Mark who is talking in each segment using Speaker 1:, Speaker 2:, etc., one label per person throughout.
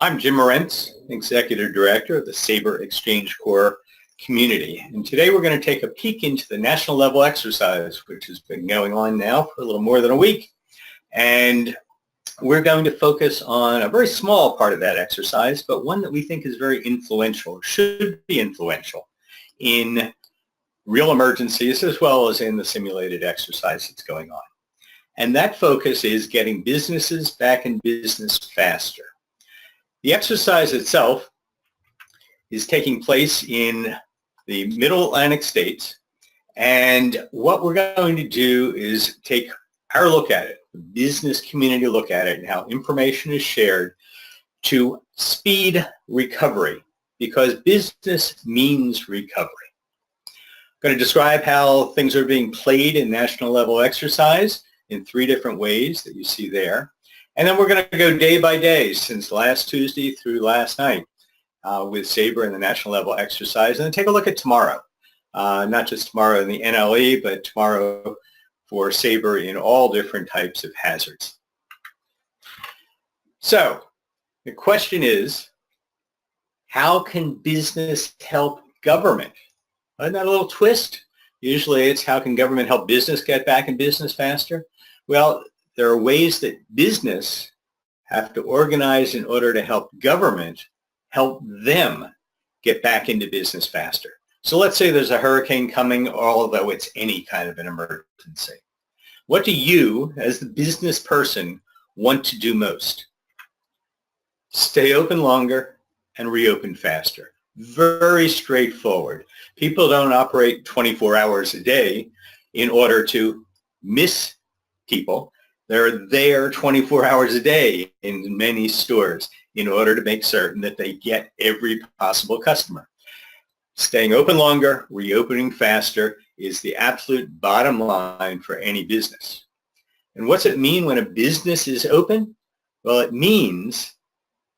Speaker 1: I'm Jim Morentz, Executive Director of the SABER XchangeCore community. And today we're going to take a peek into the national level exercise, which has been going on now for a little more than a week. And we're going to focus on a very small part of that exercise, but one that we think is very influential, or should be influential in real emergencies as well as in the simulated exercise that's going on. And that focus is getting businesses back in business faster. The exercise itself is taking place in the Middle Atlantic states, and what we're going to do is take our look at it, the business community look at it, and how information is shared to speed recovery, because business means recovery. I'm going to describe how things are being played in national level exercise in 3 different ways that you see there. And then we're going to go day by day since last Tuesday through last night with SABER and the national level exercise. And then take a look at tomorrow, not just tomorrow in the NLE, but tomorrow for SABER in all different types of hazards. So the question is, how can business help government? Isn't that a little twist? Usually it's how can government help business get back in business faster? Well, there are ways that business have to organize in order to help government help them get back into business faster. So let's say there's a hurricane coming, although it's any kind of an emergency. What do you, as the business person, want to do most? Stay open longer and reopen faster. Very straightforward. People don't operate 24 hours a day in order to miss people. They're there 24 hours a day in many stores in order to make certain that they get every possible customer. Staying open longer, reopening faster is the absolute bottom line for any business. And what's it mean when a business is open? Well, it means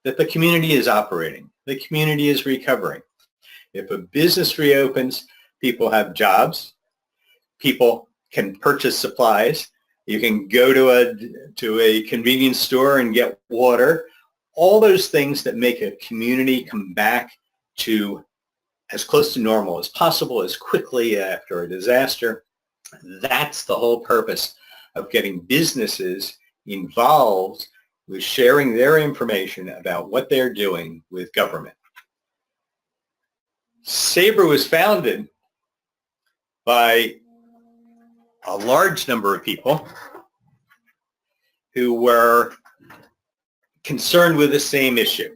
Speaker 1: that the community is operating. The community is recovering. If a business reopens, people have jobs. People can purchase supplies. You can go to a convenience store and get water. All those things that make a community come back to as close to normal as possible, as quickly after a disaster. That's the whole purpose of getting businesses involved with sharing their information about what they're doing with government. SABER was founded by a large number of people who were concerned with the same issue.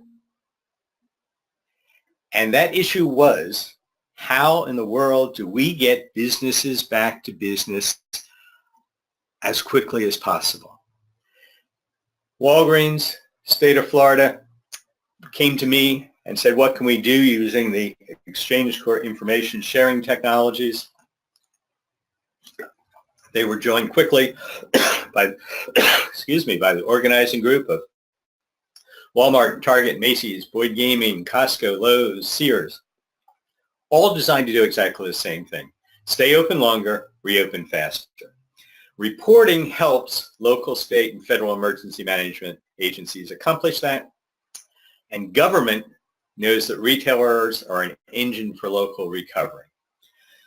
Speaker 1: And that issue was, how in the world do we get businesses back to business as quickly as possible? Walgreens, state of Florida, came to me and said, what can we do using the XchangeCore information sharing technologies? They were joined quickly by, by the organizing group of Walmart, Target, Macy's, Boyd Gaming, Costco, Lowe's, Sears, all designed to do exactly the same thing. Stay open longer, reopen faster. Reporting helps local, state, and federal emergency management agencies accomplish that. And government knows that retailers are an engine for local recovery.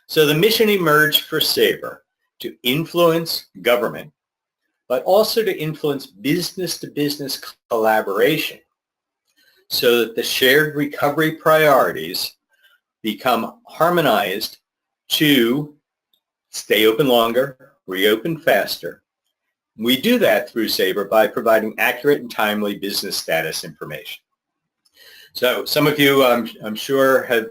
Speaker 1: So the mission emerged for SABER to influence government, but also to influence business-to-business collaboration so that the shared recovery priorities become harmonized to stay open longer, reopen faster. We do that through SABER by providing accurate and timely business status information. So some of you, I'm sure, have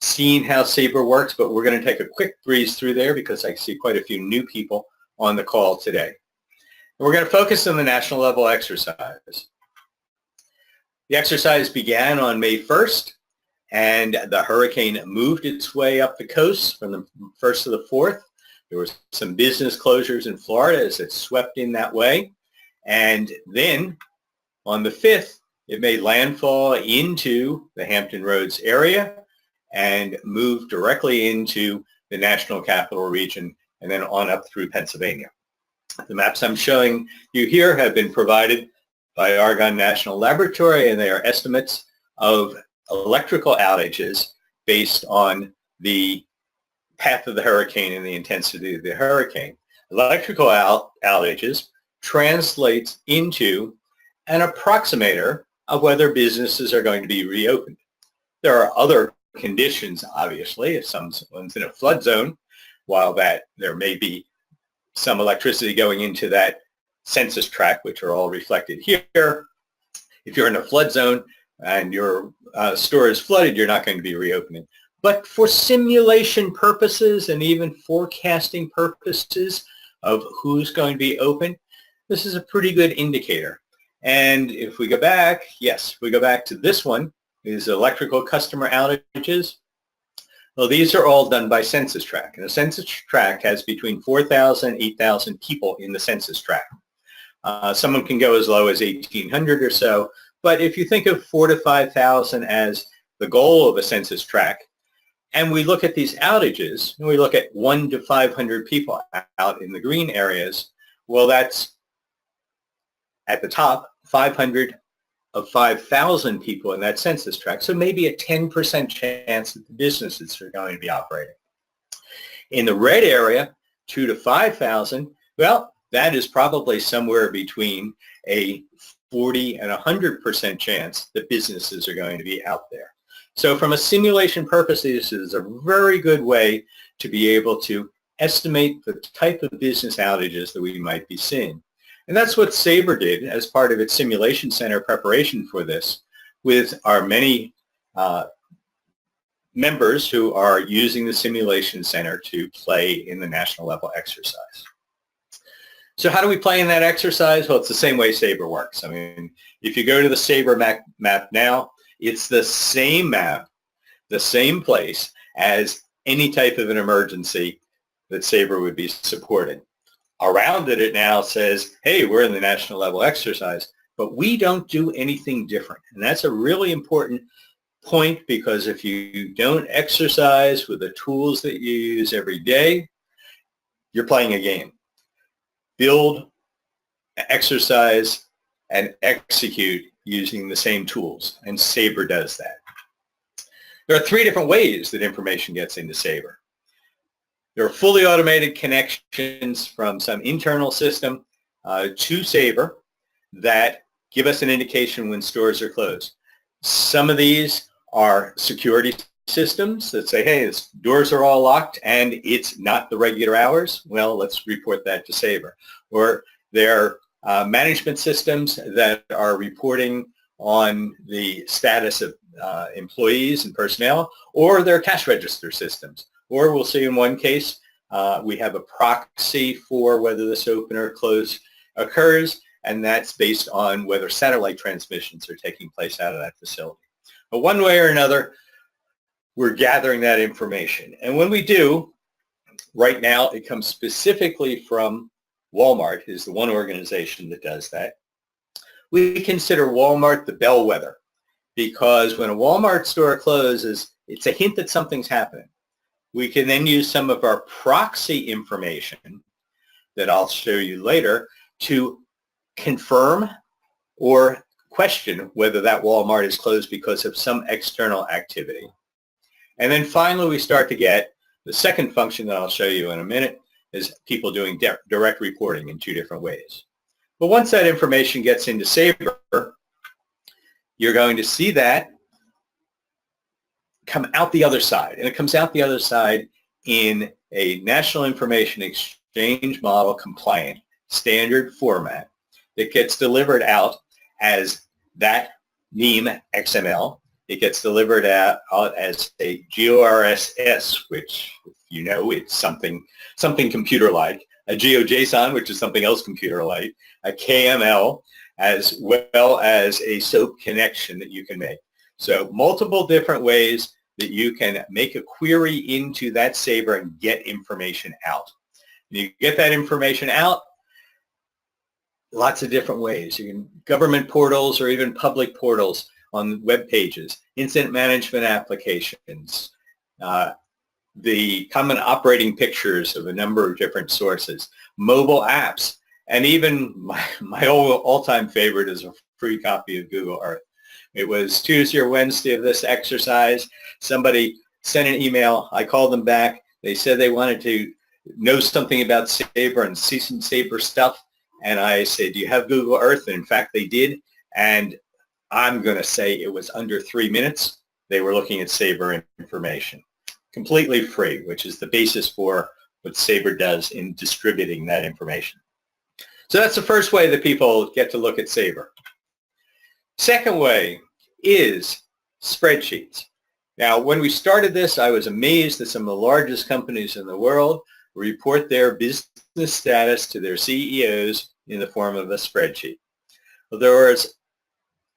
Speaker 1: seen how SABER works, but we're going to take a quick breeze through there because I see quite a few new people on the call today. And we're going to focus on the national level exercise. The exercise began on May 1st, and the hurricane moved its way up the coast from the 1st to the 4th. There were some business closures in Florida as it swept in that way. And then on the 5th, it made landfall into the Hampton Roads area and moved directly into the National Capital Region and then on up through Pennsylvania. The maps I'm showing you here have been provided by Argonne National Laboratory, and they are estimates of electrical outages based on the path of the hurricane and the intensity of the hurricane. Electrical outages translates into an approximator of whether businesses are going to be reopened. There are other conditions, obviously. If someone's in a flood zone, while that there may be some electricity going into that census tract, which are all reflected here. If you're in a flood zone and your store is flooded, you're not going to be reopening. But for simulation purposes and even forecasting purposes of who's going to be open, this is a pretty good indicator. And if we go back, yes, we go back to this one, is electrical customer outages. Well, these are all done by census tract. And a census tract has between 4,000 and 8,000 people in the census tract. Someone can go as low as 1,800 or so. But if you think of 4,000 to 5,000 as the goal of a census tract, and we look at these outages, and we look at 1 to 500 people out in the green areas, well, that's at the top, 500 of 5,000 people in that census tract. So maybe a 10% chance that the businesses are going to be operating. In the red area, 2 to 5,000, well, that is probably somewhere between a 40 and 100% chance that businesses are going to be out there. So from a simulation purpose, this is a very good way to be able to estimate the type of business outages that we might be seeing. And that's what SABER did as part of its simulation center preparation for this, with our many members who are using the simulation center to play in the national level exercise. So how do we play in that exercise? Well, it's the same way SABER works. I mean, if you go to the SABER map now, it's the same map, the same place as any type of an emergency that SABER would be supporting. Around it now says, hey, we're in the national level exercise, but we don't do anything different. And that's a really important point, because if you don't exercise with the tools that you use every day, you're playing a game. Build, exercise, and execute using the same tools, and SABER does that. There are 3 different ways that information gets into SABER. There are fully automated connections from some internal system to SABER that give us an indication when stores are closed. Some of these are security systems that say, hey, the doors are all locked and it's not the regular hours. Well, let's report that to SABER. Or there are management systems that are reporting on the status of employees and personnel, or there are cash register systems. Or we'll see in one case, we have a proxy for whether this open or close occurs, and that's based on whether satellite transmissions are taking place out of that facility. But one way or another, we're gathering that information. And when we do, right now it comes specifically from Walmart, is the one organization that does that. We consider Walmart the bellwether, because when a Walmart store closes, it's a hint that something's happening. We can then use some of our proxy information that I'll show you later to confirm or question whether that Walmart is closed because of some external activity. And then finally, we start to get the second function that I'll show you in a minute, is people doing direct reporting in 2 different ways. But once that information gets into SABER, you're going to see that come out the other side. And it comes out the other side in a National Information Exchange Model compliant standard format that gets delivered out as that NEM XML. It gets delivered out as a GORSS, which, you know, it's something computer-like, a GeoJSON, which is something else computer-like, a KML, as well as a SOAP connection that you can make. So multiple different ways that you can make a query into that SABER and get information out. You get that information out lots of different ways. You can government portals or even public portals on web pages, incident management applications, the common operating pictures of a number of different sources, mobile apps, And even my all-time favorite is a free copy of Google Earth. It was Tuesday or Wednesday of this exercise. Somebody sent an email. I called them back. They said they wanted to know something about SABER and see some SABER stuff. And I said, do you have Google Earth? And in fact, they did. And I'm going to say it was under 3 minutes. They were looking at SABER information. Completely free, which is the basis for what SABER does in distributing that information. So that's the first way that people get to look at SABER. Second way is spreadsheets. Now, when we started this, I was amazed that some of the largest companies in the world report their business status to their CEOs in the form of a spreadsheet. Well, there was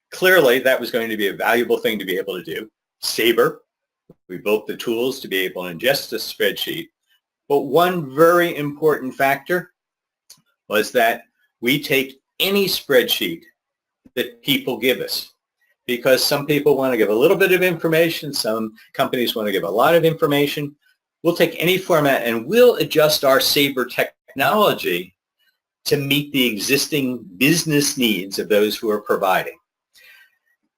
Speaker 1: clearly that was going to be a valuable thing to be able to do. SABER, we built the tools to be able to ingest a spreadsheet. But one very important factor was that we take any spreadsheet that people give us, because some people want to give a little bit of information, some companies want to give a lot of information. We'll take any format and we'll adjust our SABER technology to meet the existing business needs of those who are providing.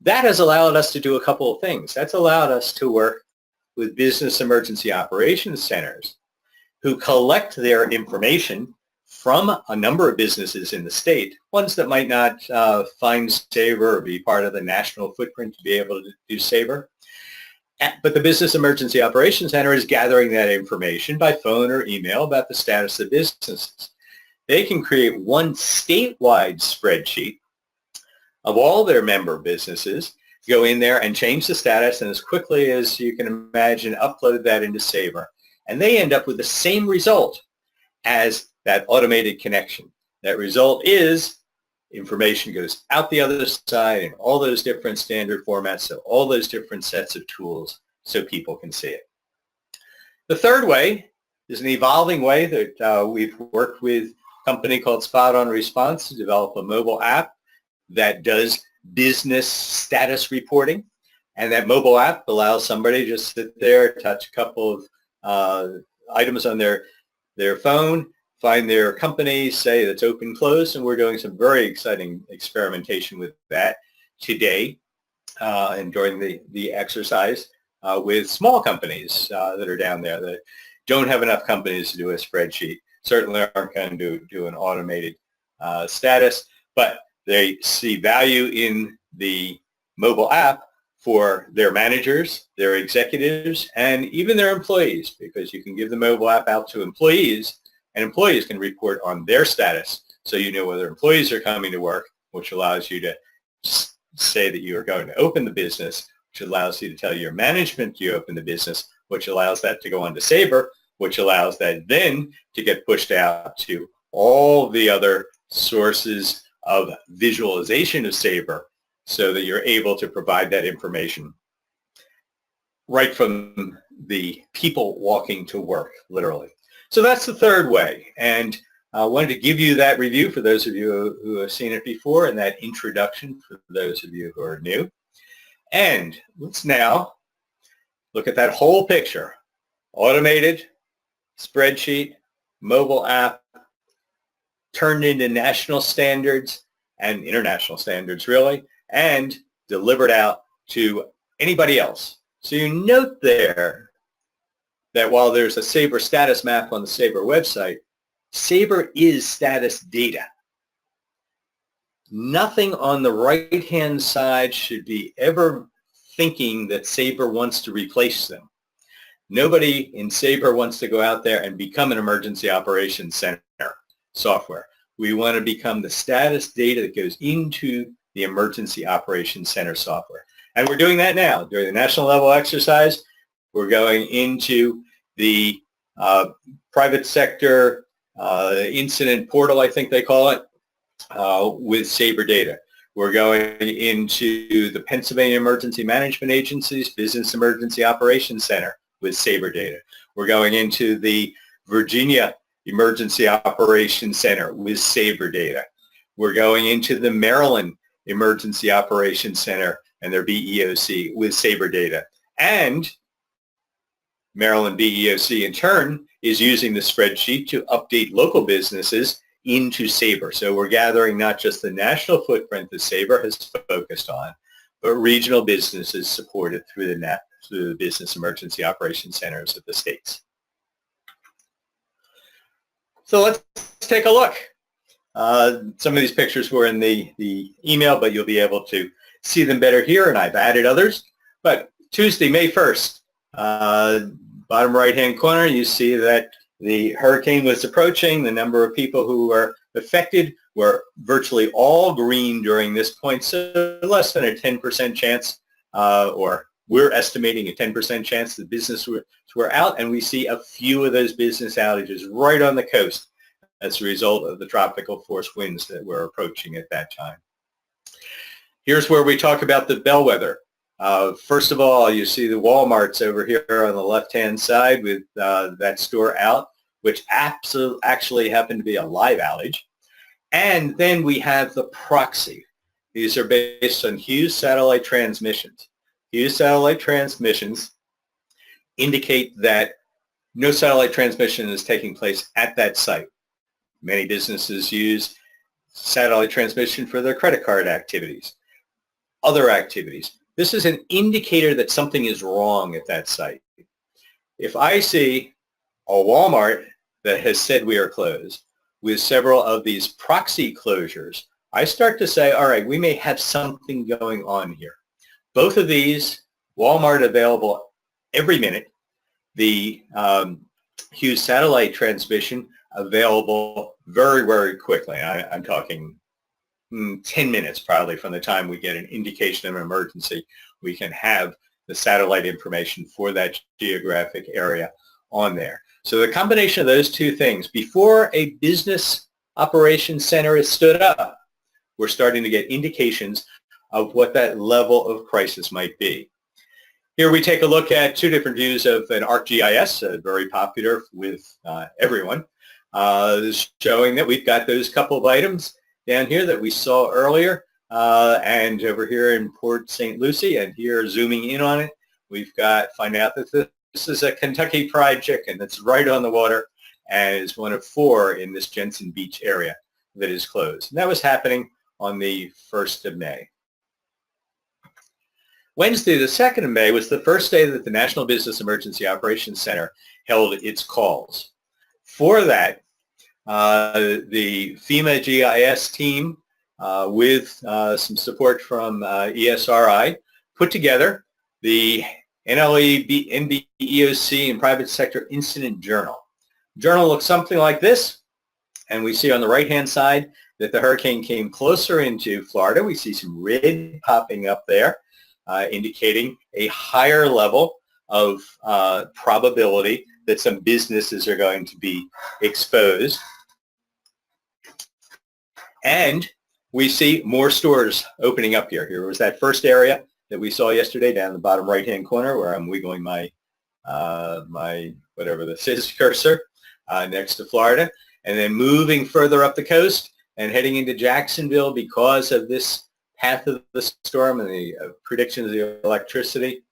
Speaker 1: That has allowed us to do a couple of things. That's allowed us to work with business emergency operations centers who collect their information from a number of businesses in the state, ones that might not find SABER or be part of the national footprint to be able to do SABER. But the Business Emergency Operations Center is gathering that information by phone or email about the status of businesses. They can create one statewide spreadsheet of all their member businesses, go in there and change the status, and as quickly as you can imagine, upload that into SABER. And they end up with the same result as that automated connection. That result is information goes out the other side in all those different standard formats, so all those different sets of tools so people can see it. The third way is an evolving way that we've worked with a company called Spot On Response to develop a mobile app that does business status reporting. And that mobile app allows somebody to just sit there, touch a couple of items on their phone, find their company, say it's open, closed, and we're doing some very exciting experimentation with that today and during the exercise with small companies that are down there that don't have enough companies to do a spreadsheet, certainly aren't going to do an automated status, but they see value in the mobile app for their managers, their executives, and even their employees, because you can give the mobile app out to employees, and employees can report on their status, so you know whether employees are coming to work, which allows you to say that you are going to open the business, which allows you to tell your management you open the business, which allows that to go onto SABER, which allows that then to get pushed out to all the other sources of visualization of SABER, so that you're able to provide that information right from the people walking to work, literally. So that's the third way, and I wanted to give you that review for those of you who have seen it before, and that introduction for those of you who are new. And let's now look at that whole picture. Automated, spreadsheet, mobile app, turned into national standards and international standards, really, and delivered out to anybody else. So you note there that while there's a SABER status map on the SABER website, SABER is status data. Nothing on the right-hand side should be ever thinking that SABER wants to replace them. Nobody in SABER wants to go out there and become an emergency operations center software. We want to become the status data that goes into the emergency operations center software. And we're doing that now. During the national level exercise, we're going into the private sector incident portal, I think they call it, with SABER data. We're going into the Pennsylvania Emergency Management Agency's Business Emergency Operations Center with SABER data. We're going into the Virginia Emergency Operations Center with SABER data. We're going into the Maryland Emergency Operations Center and their BEOC with SABER data. And Maryland BEOC in turn is using the spreadsheet to update local businesses into SABER. So we're gathering not just the national footprint that SABER has focused on, but regional businesses supported through the Business Emergency Operations Centers of the states. So let's take a look. Some of these pictures were in the email, but you'll be able to see them better here, and I've added others. But Tuesday, May 1st, bottom right-hand corner, you see that the hurricane was approaching. The number of people who were affected were virtually all green during this point, so less than a 10% chance, or we're estimating a 10% chance that businesses were out, and we see a few of those business outages right on the coast as a result of the tropical force winds that were approaching at that time. Here's where we talk about the bellwether. First of all, you see the Walmarts over here on the left-hand side with that store out, which actually happened to be a live outage. And then we have the proxy. These are based on Hughes satellite transmissions. Hughes satellite transmissions indicate that no satellite transmission is taking place at that site. Many businesses use satellite transmission for their credit card activities, other activities. This is an indicator that something is wrong at that site. If I see a Walmart that has said we are closed with several of these proxy closures, I start to say, all right, we may have something going on here. Both of these, Walmart available every minute, the Hughes satellite transmission available very, very quickly. I'm talking 10 minutes probably from the time we get an indication of an emergency. We can have the satellite information for that geographic area on there. So the combination of those two things, before a business operations center is stood up, we're starting to get indications of what that level of crisis might be. Here we take a look at two different views of an ArcGIS, very popular with everyone, showing that we've got those couple of items down here that we saw earlier, and over here in Port St. Lucie, and here zooming in on it, we've got, find out that this is a Kentucky Fried Chicken that's right on the water and is one of 4 in this Jensen Beach area that is closed. And that was happening on the 1st of May. Wednesday, the 2nd of May, was the first day that the National Business Emergency Operations Center held its calls. For that, the FEMA GIS team, with some support from ESRI, put together the NLE, NBEOC, and Private Sector Incident Journal. The journal looks something like this, and we see on the right-hand side that the hurricane came closer into Florida. We see some red popping up there, indicating a higher level of probability that some businesses are going to be exposed. And we see more stores opening up here. Here was that first area that we saw yesterday down in the bottom right-hand corner where I'm wiggling my, whatever this is, cursor, next to Florida. And then moving further up the coast and heading into Jacksonville because of this path of the storm and the prediction of the electricity,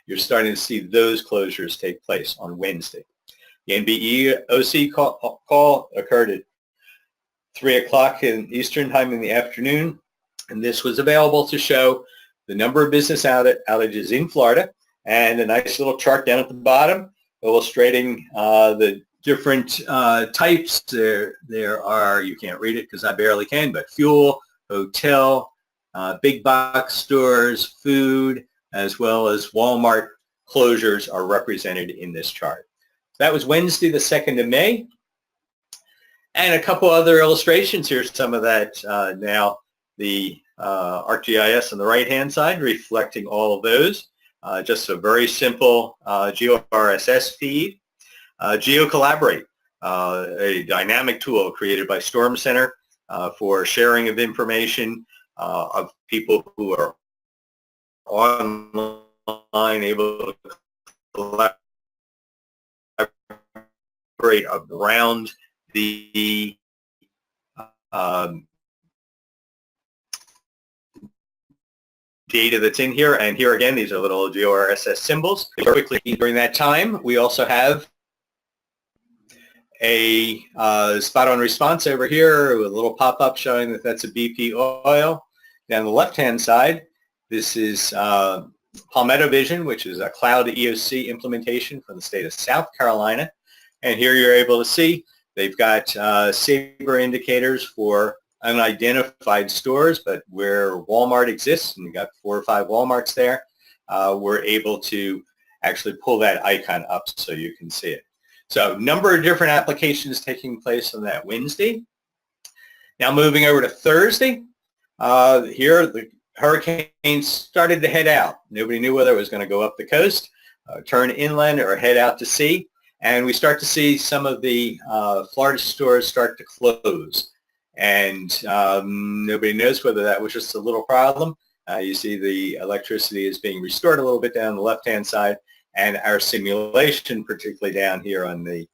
Speaker 1: you're starting to see those closures take place on Wednesday. The NBEOC call occurred at 3 o'clock in Eastern time in the afternoon, and this was available to show the number of business outages in Florida and a nice little chart down at the bottom illustrating the different types. There are, you can't read it because I barely can, but fuel, hotel, big box stores, food, as well as Walmart closures are represented in this chart. That was Wednesday, the 2nd of May. And a couple other illustrations. Here's some of that now. The ArcGIS on the right-hand side reflecting all of those. Just a very simple GeoRSS feed. GeoCollaborate, a dynamic tool created by Storm Center for sharing of information of people who are online, able to collaborate around the data that's in here. And here again, these are little GeoRSS symbols. Quickly during that time, we also have a spot-on response over here with a little pop-up showing that that's a BP oil. Down the left-hand side, this is Palmetto Vision, which is a cloud EOC implementation from the state of South Carolina. And here you're able to see they've got SABER indicators for unidentified stores, but where Walmart exists, and you've got 4 or 5 Walmarts there, we're able to actually pull that icon up so you can see it. So number of different applications taking place on that Wednesday. Now moving over to Thursday, here the hurricane started to head out. Nobody knew whether it was going to go up the coast, turn inland, or head out to sea. And we start to see some of the Florida stores start to close. And nobody knows whether that was just a little problem. You see the electricity is being restored a little bit down the left-hand side. And our simulation, particularly down here on the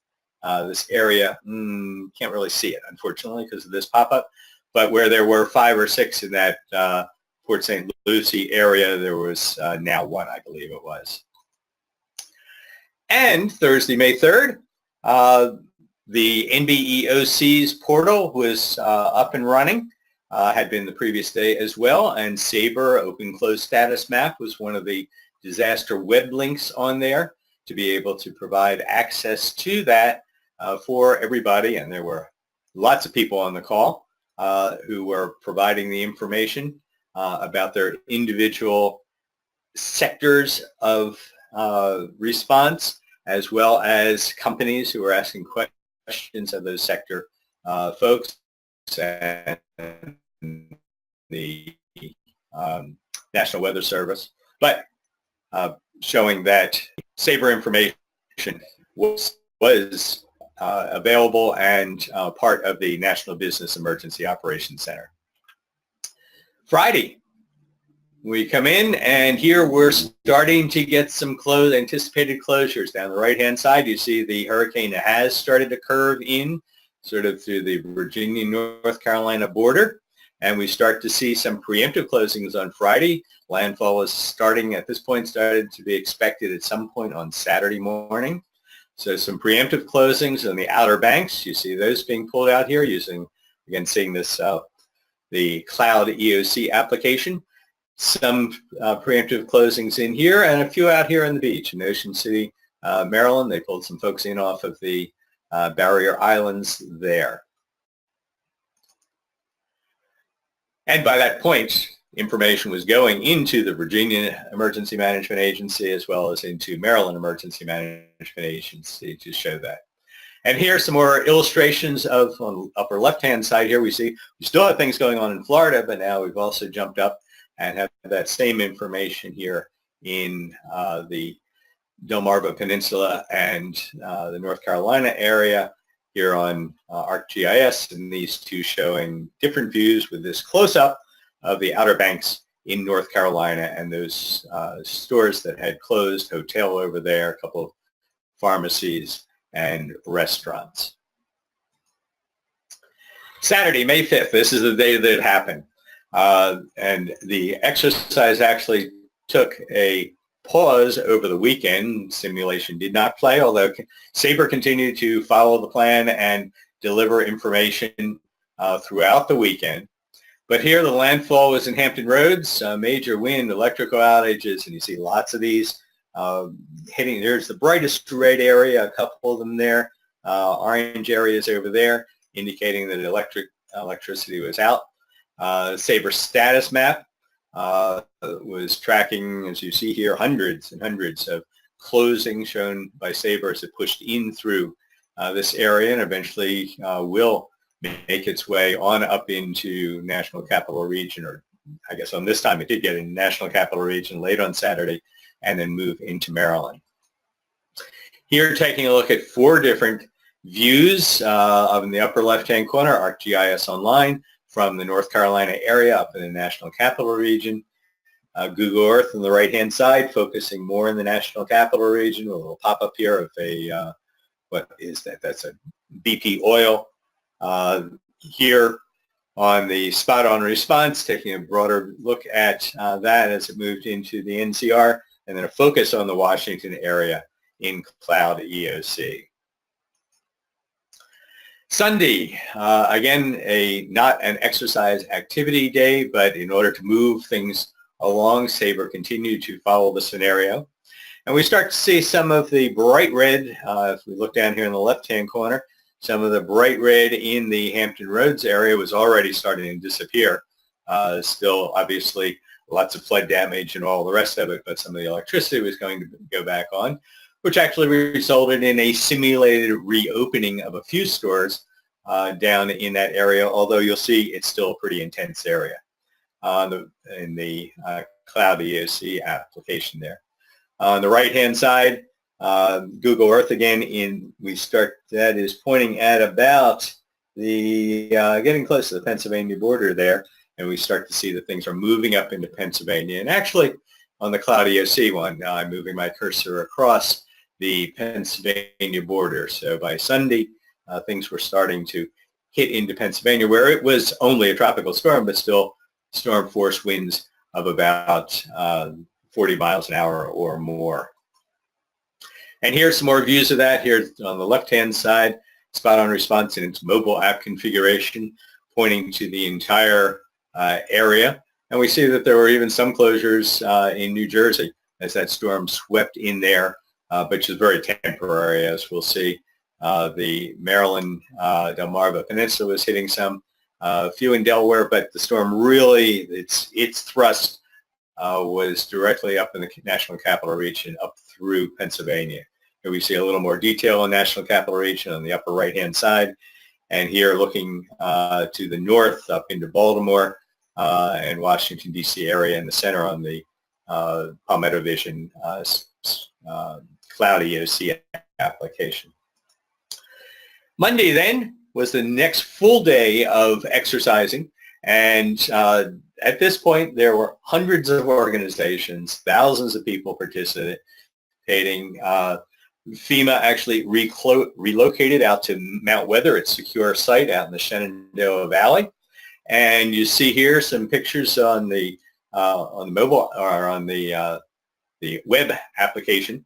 Speaker 1: this area, can't really see it, unfortunately, because of this pop-up. But where there were 5 or 6 in that Port St. Lucie area, there was now 1, I believe it was. And Thursday, May 3rd, the NBEOC's portal was up and running, had been the previous day as well, and SABER Open Close Status Map was one of the disaster web links on there to be able to provide access to that for everybody. And there were lots of people on the call who were providing the information about their individual sectors of response, as well as companies who were asking questions of those sector folks and the National Weather Service, but showing that SABER information was available and part of the National Business Emergency Operations Center. Friday, we come in, and here we're starting to get some anticipated closures. Down the right-hand side, you see the hurricane has started to curve in sort of through the Virginia-North Carolina border, and we start to see some preemptive closings on Friday. Landfall is started to be expected at some point on Saturday morning. So some preemptive closings on the Outer Banks. You see those being pulled out here using, again, seeing this, the cloud EOC application. Some preemptive closings in here, and a few out here on the beach in Ocean City, Maryland. They pulled some folks in off of the barrier islands there. And by that point, information was going into the Virginia Emergency Management Agency as well as into Maryland Emergency Management Agency to show that. And here are some more illustrations of, on the upper left-hand side here, we see we still have things going on in Florida, but now we've also jumped up and have that same information here in the Delmarva Peninsula and the North Carolina area here on ArcGIS, and these two showing different views with this close-up of the Outer Banks in North Carolina and those stores that had closed, hotel over there, a couple of pharmacies and restaurants. Saturday, May 5th, this is the day that it happened. And the exercise actually took a pause over the weekend. Simulation did not play, although SABER continued to follow the plan and deliver information throughout the weekend. But here the landfall was in Hampton Roads, major wind, electrical outages, and you see lots of these hitting. There's the brightest red area, a couple of them there, orange areas over there, indicating that electricity was out. SABER status map was tracking, as you see here, hundreds and hundreds of closings shown by SABER as it pushed in through this area and eventually will make its way on up into National Capital Region, or I guess on this time it did get in National Capital Region late on Saturday and then move into Maryland. Here taking a look at 4 different views of in the upper left-hand corner, ArcGIS Online, from the North Carolina area up in the National Capital Region. Google Earth on the right-hand side, focusing more in the National Capital Region, a little pop-up here of a, what is that? That's a BP oil. Here on the spot-on response, taking a broader look at that as it moved into the NCR, and then a focus on the Washington area in Cloud EOC. Sunday, again, not an exercise activity day, but in order to move things along, SABER continued to follow the scenario. And we start to see some of the bright red, if we look down here in the left-hand corner, some of the bright red in the Hampton Roads area was already starting to disappear. Still, obviously, lots of flood damage and all the rest of it, but some of the electricity was going to go back on, which actually resulted in a simulated reopening of a few stores down in that area, although you'll see it's still a pretty intense area in the Cloud EOC application there. On the right-hand side, Google Earth again, that is pointing at about the, getting close to the Pennsylvania border there, and we start to see that things are moving up into Pennsylvania. And actually, on the Cloud EOC one, I'm moving my cursor across the Pennsylvania border. So by Sunday, things were starting to hit into Pennsylvania, where it was only a tropical storm, but still storm force winds of about 40 miles an hour or more. And here's some more views of that. Here on the left-hand side, spot on response in its mobile app configuration, pointing to the entire area. And we see that there were even some closures in New Jersey as that storm swept in there, but just very temporary, as we'll see. The Maryland Delmarva Peninsula was hitting some, few in Delaware, but the storm really, its thrust was directly up in the National Capital Region up through Pennsylvania. Here we see a little more detail on National Capital Region on the upper right-hand side. And here looking to the north up into Baltimore and Washington, D.C. area in the center on the Palmetto Vision Cloud EOC application. Monday then was the next full day of exercising, and at this point there were hundreds of organizations, thousands of people participating. FEMA actually relocated out to Mount Weather, its secure site out in the Shenandoah Valley, and you see here some pictures on the mobile or on the web application.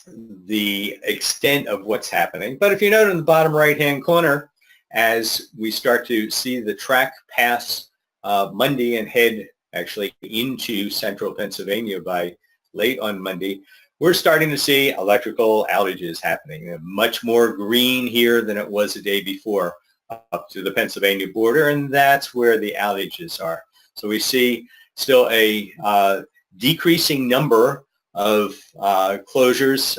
Speaker 1: The extent of what's happening. But if you note in the bottom right-hand corner, as we start to see the track pass Monday and head actually into central Pennsylvania by late on Monday, we're starting to see electrical outages happening. Much more green here than it was the day before up to the Pennsylvania border, and that's where the outages are. So we see still a decreasing number of closures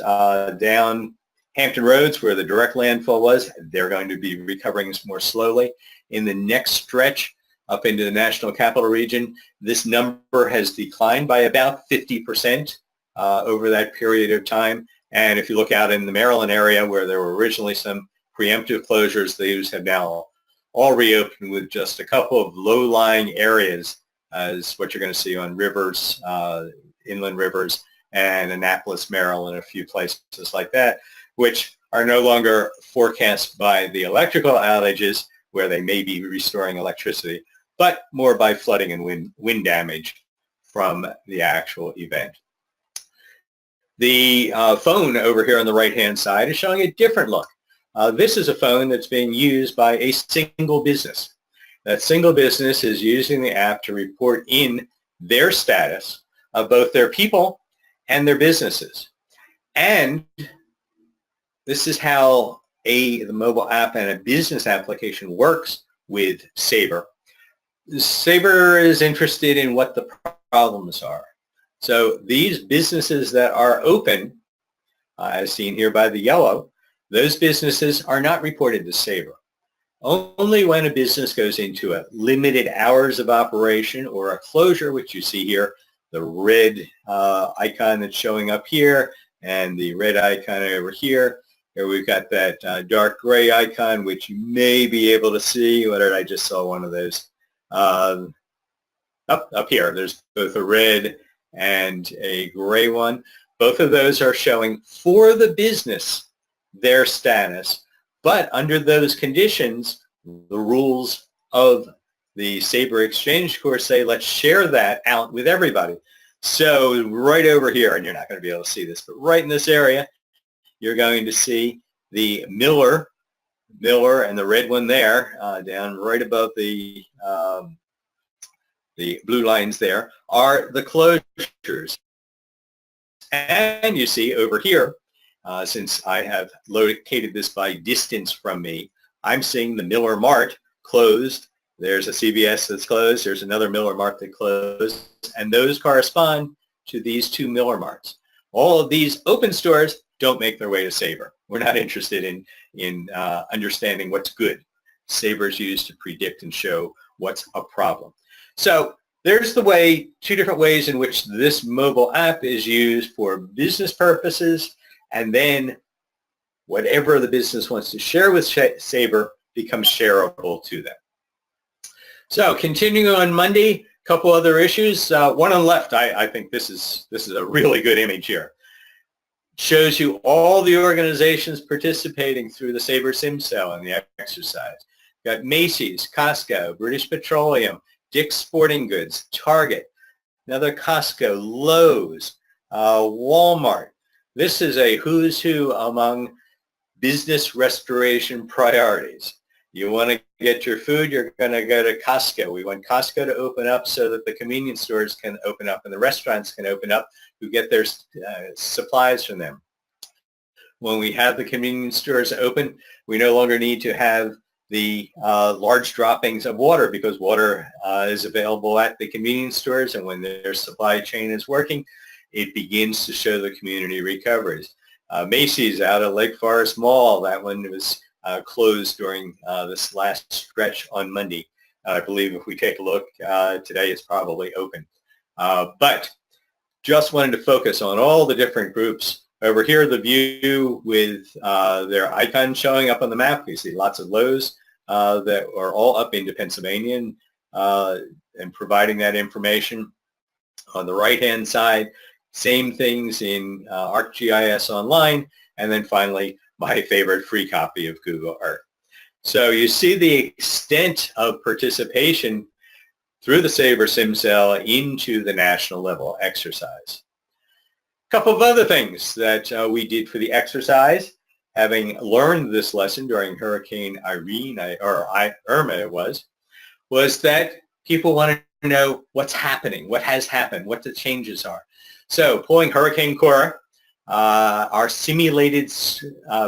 Speaker 1: down Hampton Roads where the direct landfall was. They're going to be recovering more slowly. In the next stretch up into the National Capital Region, this number has declined by about 50% over that period of time. And if you look out in the Maryland area where there were originally some preemptive closures, these have now all reopened with just a couple of low-lying areas as what you're going to see on rivers, inland rivers, and Annapolis, Maryland, a few places like that, which are no longer forecast by the electrical outages where they may be restoring electricity, but more by flooding and wind damage from the actual event. The phone over here on the right-hand side is showing a different look. This is a phone that's being used by a single business. That single business is using the app to report in their status of both their people and their businesses. And this is how the mobile app and a business application works with SABER. SABER is interested in what the problems are. So these businesses that are open, as seen here by the yellow, those businesses are not reported to SABER. Only when a business goes into a limited hours of operation or a closure, which you see here, the red icon that's showing up here and the red icon over here. Here we've got that dark gray icon, which you may be able to see. What did I just saw one of those? Up here, there's both a red and a gray one. Both of those are showing for the business their status, but under those conditions, the rules of the SABER XchangeCore say let's share that out with everybody. So right over here, and you're not going to be able to see this, but right in this area, you're going to see the Miller Miller and the red one there, down right above the blue lines there, are the closures. And you see over here, since I have located this by distance from me, I'm seeing the Miller Mart closed. There's a CVS that's closed. There's another Miller Mart that closed. And those correspond to these two Miller Marts. All of these open stores don't make their way to SABER. We're not interested in understanding what's good. SABER is used to predict and show what's a problem. So there's the way, two different ways in which this mobile app is used for business purposes, and then whatever the business wants to share with SABER becomes shareable to them. So continuing on Monday, a couple other issues. One on the left, I think this is a really good image here. Shows you all the organizations participating through the SABER Sim Cell in the exercise. You've got Macy's, Costco, British Petroleum, Dick's Sporting Goods, Target, another Costco, Lowe's, Walmart. This is a who's who among business restoration priorities. You want to get your food, you're going to go to Costco. We want Costco to open up so that the convenience stores can open up and the restaurants can open up who get their supplies from them. When we have the convenience stores open, we no longer need to have the large droppings of water because water is available at the convenience stores, and when their supply chain is working, it begins to show the community recoveries. Macy's out at Lake Forest Mall, that one was closed during this last stretch on Monday. I believe if we take a look today, it's probably open. But just wanted to focus on all the different groups. Over here, the view with their icon showing up on the map. You see lots of Lowe's that are all up into Pennsylvania and providing that information. On the right-hand side, same things in ArcGIS Online. And then finally, my favorite free copy of Google Earth. So you see the extent of participation through the SABER SimCell into the national level exercise. A couple of other things that we did for the exercise, having learned this lesson during Hurricane Irma it was that people want to know what's happening, what has happened, what the changes are. So pulling XchangeCore, our simulated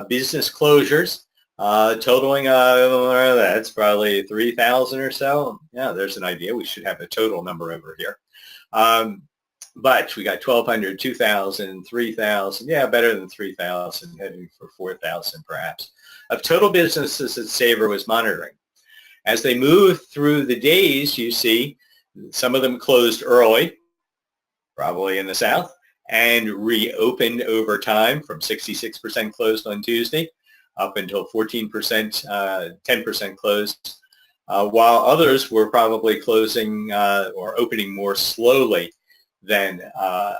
Speaker 1: business closures, totaling, that's probably 3,000 or so. Yeah, there's an idea. We should have a total number over here. But we got 1,200, 2,000, 3,000. Yeah, better than 3,000, heading for 4,000 perhaps, of total businesses that SABER was monitoring. As they move through the days, you see some of them closed early, probably in the south, and reopened over time from 66% closed on Tuesday up until 14%, 10% closed, while others were probably closing or opening more slowly than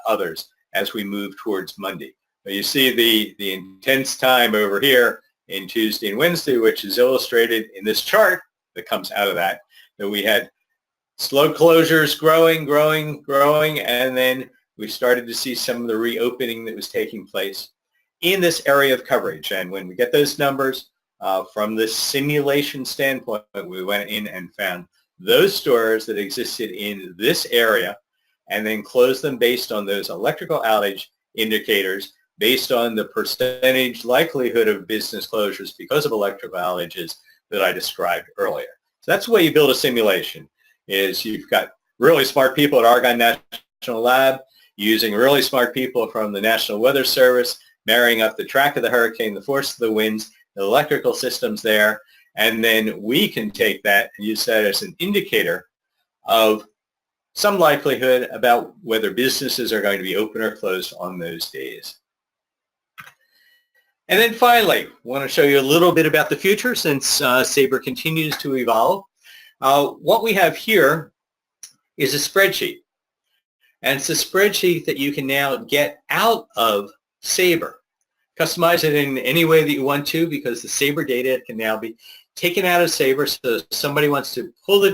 Speaker 1: others as we move towards Monday. But you see the intense time over here in Tuesday and Wednesday, which is illustrated in this chart that comes out of that we had slow closures growing, and then we started to see some of the reopening that was taking place in this area of coverage. And when we get those numbers from the simulation standpoint, we went in and found those stores that existed in this area and then closed them based on those electrical outage indicators, based on the percentage likelihood of business closures because of electrical outages that I described earlier. So that's the way you build a simulation, is you've got really smart people at Argonne National Lab using really smart people from the National Weather Service, marrying up the track of the hurricane, the force of the winds, the electrical systems there, and then we can take that and use that as an indicator of some likelihood about whether businesses are going to be open or closed on those days. And then finally, I want to show you a little bit about the future since SABER continues to evolve. What we have here is a spreadsheet. And it's a spreadsheet that you can now get out of SABER. Customize it in any way that you want to, because the SABER data can now be taken out of SABER. So if somebody wants to pull the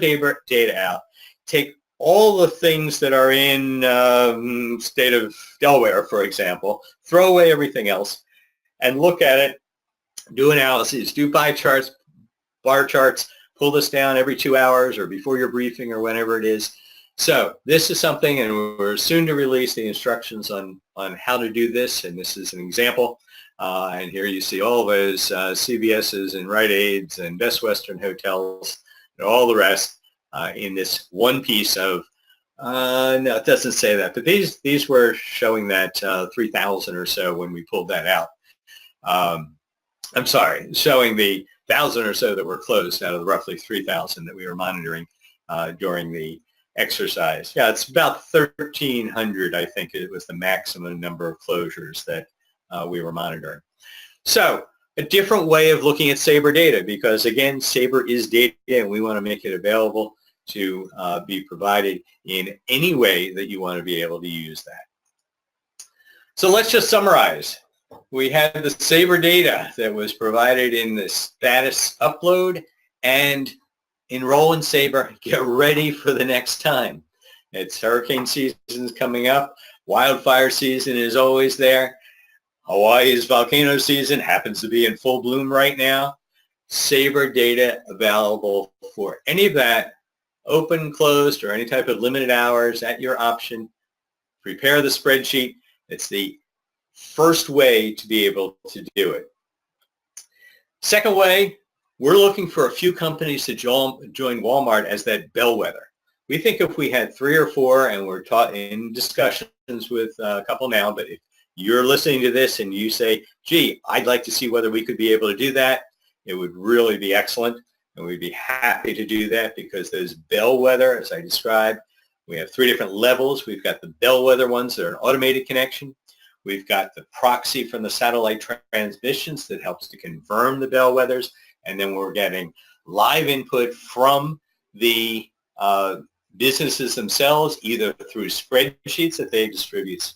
Speaker 1: data out, take all the things that are in state of Delaware, for example, throw away everything else, and look at it do analyses, do pie charts, bar charts, pull this down every 2 hours or before your briefing or whenever it is. So this is something, and we're soon to release the instructions on how to do this, and this is an example. And here you see all those CVS's and Rite Aids and Best Western hotels and all the rest in this one piece of, no, it doesn't say that, but these were showing that 3,000 or so when we pulled that out. I'm sorry, showing the 1,000 or so that were closed out of the roughly 3,000 that we were monitoring during the exercise. Yeah, it's about 1,300, I think it was the maximum number of closures that we were monitoring. So a different way of looking at SABER data, because again, SABER is data and we want to make it available to be provided in any way that you want to be able to use that. So let's just summarize. We had the SABER data that was provided in the status upload, and enroll in SABER, get ready for the next time. It's hurricane season's coming up. Wildfire season is always there. Hawaii's volcano season happens to be in full bloom right now. SABER data available for any of that, open, closed, or any type of limited hours at your option. Prepare the spreadsheet. It's the first way to be able to do it. Second way, we're looking for a few companies to join Walmart as that bellwether. We think if we had 3 or 4, and we're taught in discussions with a couple now, but if you're listening to this and you say, gee, I'd like to see whether we could be able to do that, it would really be excellent, and we'd be happy to do that, because those bellwether, as I described, we have 3 different levels. We've got the bellwether ones that are an automated connection. We've got the proxy from the satellite transmissions that helps to confirm the bellwethers. And then we're getting live input from the businesses themselves, either through spreadsheets that they distribute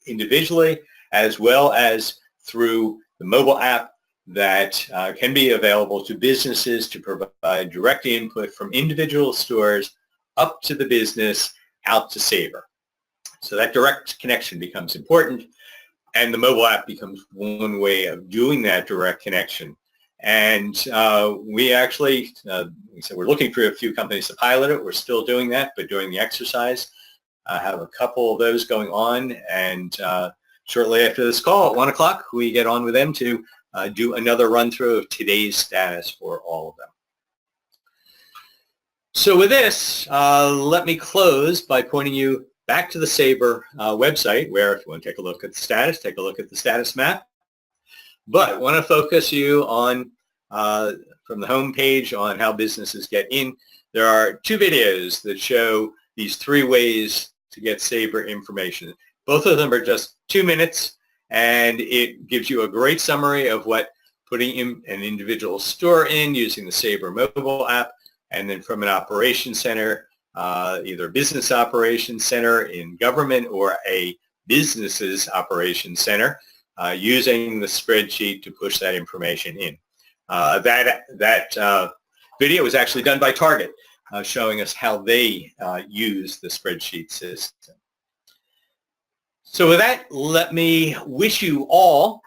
Speaker 1: individually, as well as through the mobile app that can be available to businesses to provide direct input from individual stores up to the business, out to SABER. So that direct connection becomes important, and the mobile app becomes one way of doing that direct connection. And we actually, we said we're looking for a few companies to pilot it. We're still doing that, but during the exercise, I have a couple of those going on. And shortly after this call at 1 o'clock, we get on with them to do another run through of today's status for all of them. So with this, let me close by pointing you back to the SABER website, where if you want to take a look at the status, take a look at the status map. But I want to focus you on, from the home page, on how businesses get in. There are 2 videos that show these 3 ways to get SABER information. Both of them are just 2 minutes, and it gives you a great summary of what putting in an individual store in using the SABER mobile app, and then from an operations center, either a business operations center in government or a business's operations center, using the spreadsheet to push that information in. That video was actually done by Target, showing us how they use the spreadsheet system. So with that, let me wish you all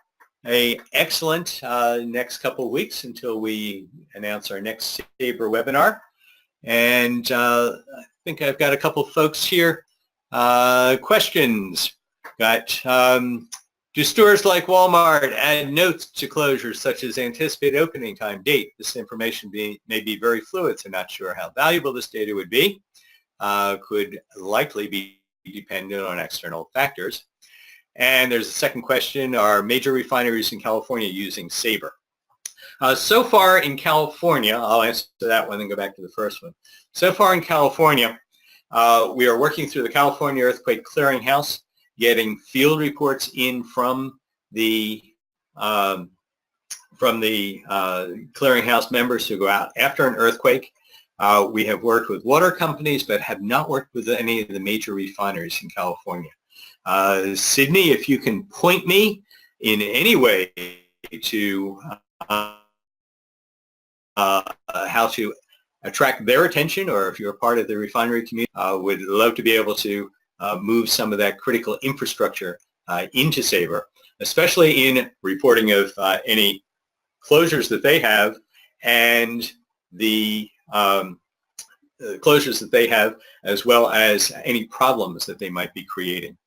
Speaker 1: an excellent next couple of weeks until we announce our next SABER webinar. And I think I've got a couple of folks here. Questions. Got, do stores like Walmart add notes to closures such as anticipated opening time, date? This information may be very fluid, so not sure how valuable this data would be. Could likely be dependent on external factors. And there's a second question, are major refineries in California using SABER? So far in California, I'll answer that one and go back to the first one. So far in California, we are working through the California Earthquake Clearinghouse, getting field reports in from the clearinghouse members who go out after an earthquake. We have worked with water companies, but have not worked with any of the major refineries in California. Sydney, if you can point me in any way to how to attract their attention, or if you're a part of the refinery community, would love to be able to move some of that critical infrastructure into SABER, especially in reporting of any closures that they have and the closures that they have, as well as any problems that they might be creating.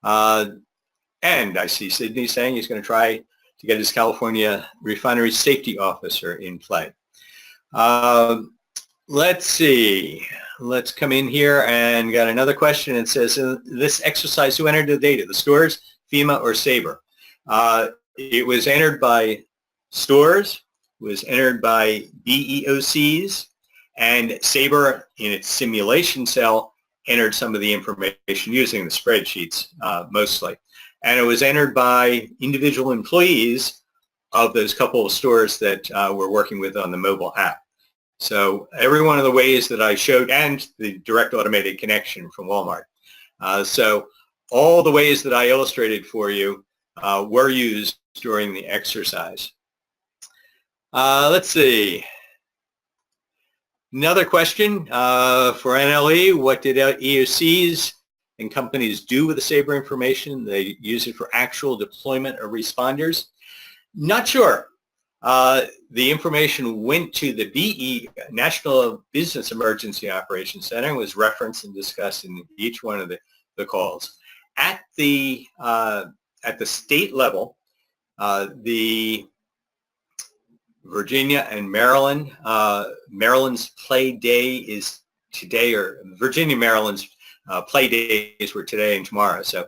Speaker 1: And I see Sydney saying he's going to try to get his California refinery safety officer in play. Let's see. Let's come in here and got another question. It says, this exercise, who entered the data, the stores, FEMA, or SABER? It was entered by stores, was entered by BEOCs, and SABER, in its simulation cell, entered some of the information using the spreadsheets mostly. And it was entered by individual employees of those couple of stores that we're working with on the mobile app. So every one of the ways that I showed, and the direct automated connection from Walmart. So all the ways that I illustrated for you were used during the exercise. Let's see. Another question for NLE, what did EOCs and companies do with the SABER information? They use it for actual deployment of responders? Not sure. The information went to the BE, National Business Emergency Operations Center, and was referenced and discussed in each one of the calls. At the state level, the Virginia and Maryland. Maryland's play day is today, or Virginia, Maryland's play days were today and tomorrow. So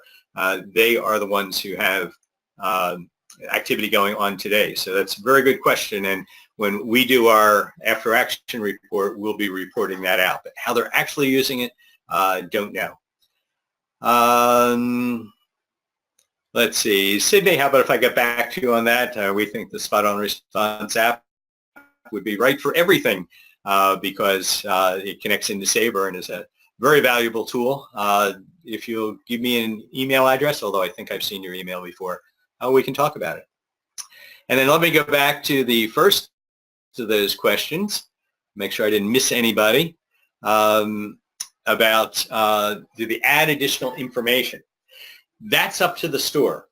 Speaker 1: they are the ones who have activity going on today. So that's a very good question. And when we do our after action report, we'll be reporting that out. But how they're actually using it, don't know. Let's see, Sydney, how about if I get back to you on that? We think the Spot on Response app would be right for everything because it connects into SABER and is a very valuable tool. If you'll give me an email address, although I think I've seen your email before, we can talk about it. And then let me go back to the first of those questions, make sure I didn't miss anybody, about do they add additional information? That's up to the store,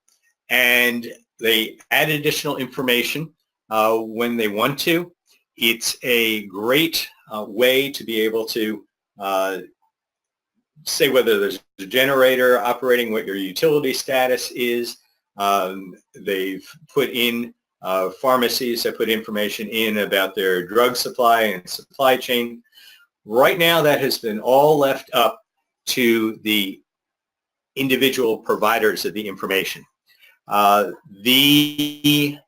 Speaker 1: and they add additional information when they want to. It's a great way to be able to say whether there's a generator operating, what your utility status is. They've put in pharmacies that put information in about their drug supply and supply chain. Right now, that has been all left up to the individual providers of the information. The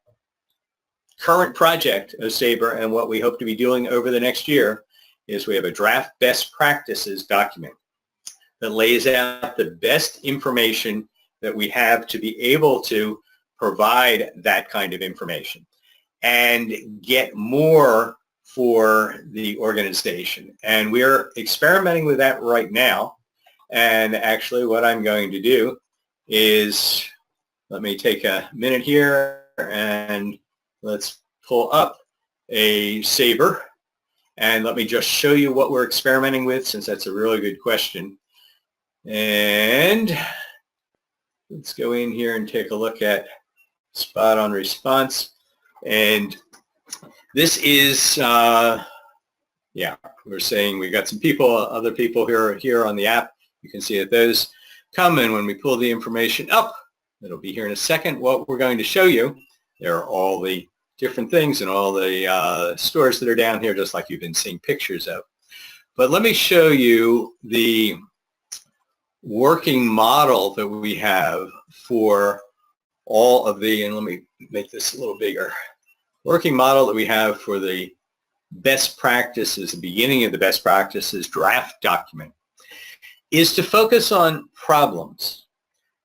Speaker 1: current project of SABER and what we hope to be doing over the next year is we have a draft best practices document that lays out the best information that we have to be able to provide that kind of information and get more for the organization. And we're experimenting with that right now. And actually what I'm going to do is, let me take a minute here and let's pull up a SABER and let me just show you what we're experimenting with, since that's a really good question. And let's go in here and take a look at Spot on Response. And this is, yeah, we're saying we got some people, other people here on the app. You can see that those come, and when we pull the information up, it'll be here in a second. What we're going to show you, there are all the different things and all the stores that are down here, just like you've been seeing pictures of. But let me show you the working model that we have for all of the, and let me make this a little bigger, working model that we have for the best practices, the beginning of the best practices draft document, is to focus on problems,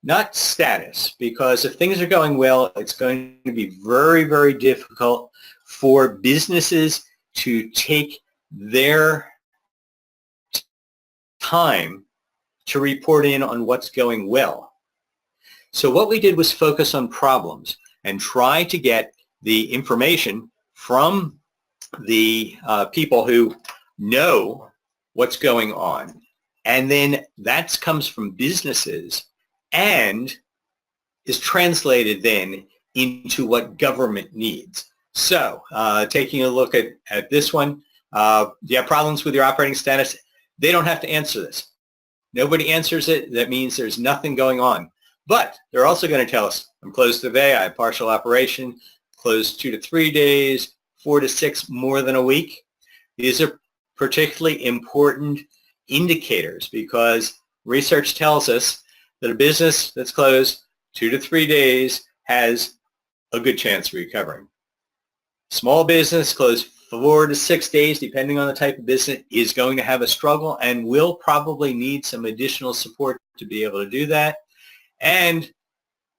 Speaker 1: not status, because if things are going well, it's going to be very, very difficult for businesses to take their time to report in on what's going well. So what we did was focus on problems and try to get the information from the people who know what's going on. And then that comes from businesses and is translated then into what government needs. So taking a look at this one, do you have problems with your operating status? They don't have to answer this. Nobody answers it. That means there's nothing going on. But they're also going to tell us, I'm closed today, I have partial operation, closed 2 to 3 days, 4 to 6, more than a week. These are particularly important indicators because research tells us that a business that's closed 2 to 3 days has a good chance of recovering. Small business closed 4 to 6 days, depending on the type of business, is going to have a struggle and will probably need some additional support to be able to do that. And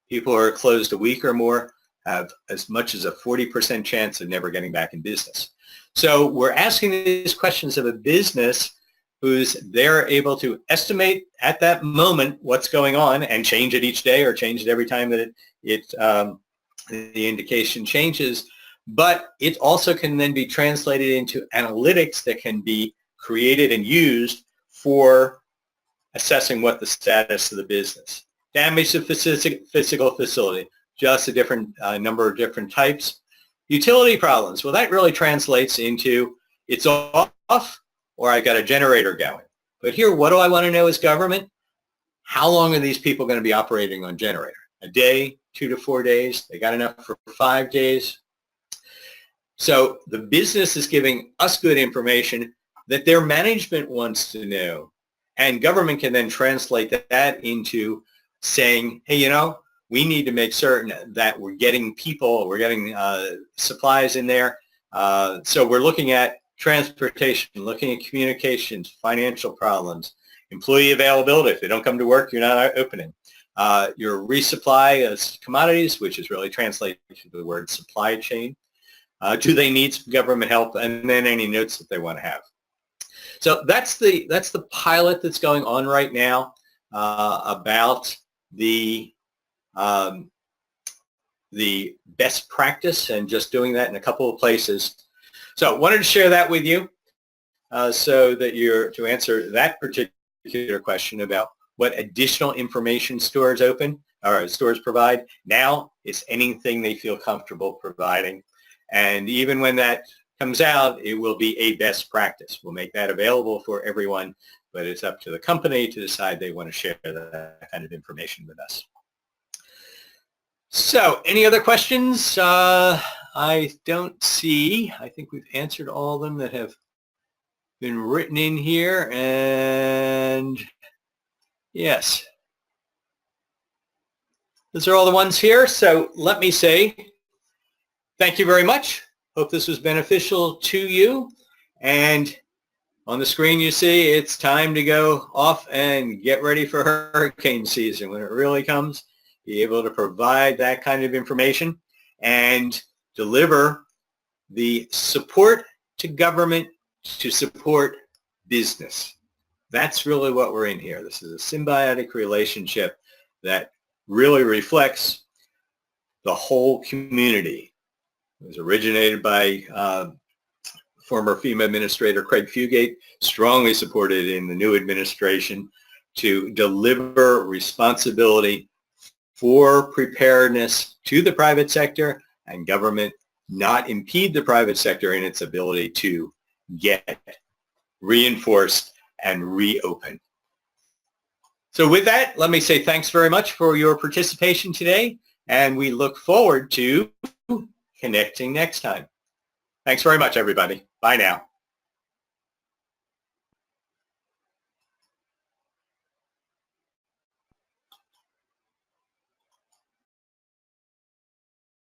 Speaker 1: people who are closed a week or more have as much as a 40% chance of never getting back in business. So we're asking these questions of a business who's they're able to estimate at that moment what's going on and change it each day or change it every time that the indication changes. But it also can then be translated into analytics that can be created and used for assessing what the status of the business. Damage to physical facility, just a different number of different types. Utility problems, well, that really translates into it's off or I got a generator going. But here, what do I want to know as government? How long are these people going to be operating on generator? A day, 2 to 4 days? They got enough for 5 days? So the business is giving us good information that their management wants to know. And government can then translate that into saying, hey, you know, we need to make certain that we're getting people, we're getting supplies in there. So we're looking at transportation, looking at communications, financial problems, employee availability. If they don't come to work, you're not opening. Your resupply of commodities, which is really translated to the word supply chain. Do they need some government help? And then any notes that they want to have. So that's the pilot that's going on right now about the best practice and just doing that in a couple of places. So I wanted to share that with you so that to answer that particular question about what additional information stores provide. Now it's anything they feel comfortable providing. And even when that comes out, it will be a best practice. We'll make that available for everyone, but it's up to the company to decide they want to share that kind of information with us. So any other questions? I don't see. I think we've answered all of them that have been written in here. And yes, those are all the ones here. So let me say thank you very much. Hope this was beneficial to you. And on the screen you see it's time to go off and get ready for hurricane season when it really comes. Be able to provide that kind of information and deliver the support to government to support business. That's really what we're in here. This is a symbiotic relationship that really reflects the whole community. It was originated by former FEMA Administrator Craig Fugate, strongly supported in the new administration to deliver responsibility for preparedness to the private sector and government, not impede the private sector in its ability to get reinforced and reopen. So with that, let me say thanks very much for your participation today, and we look forward to connecting next time. Thanks very much, everybody. Bye now.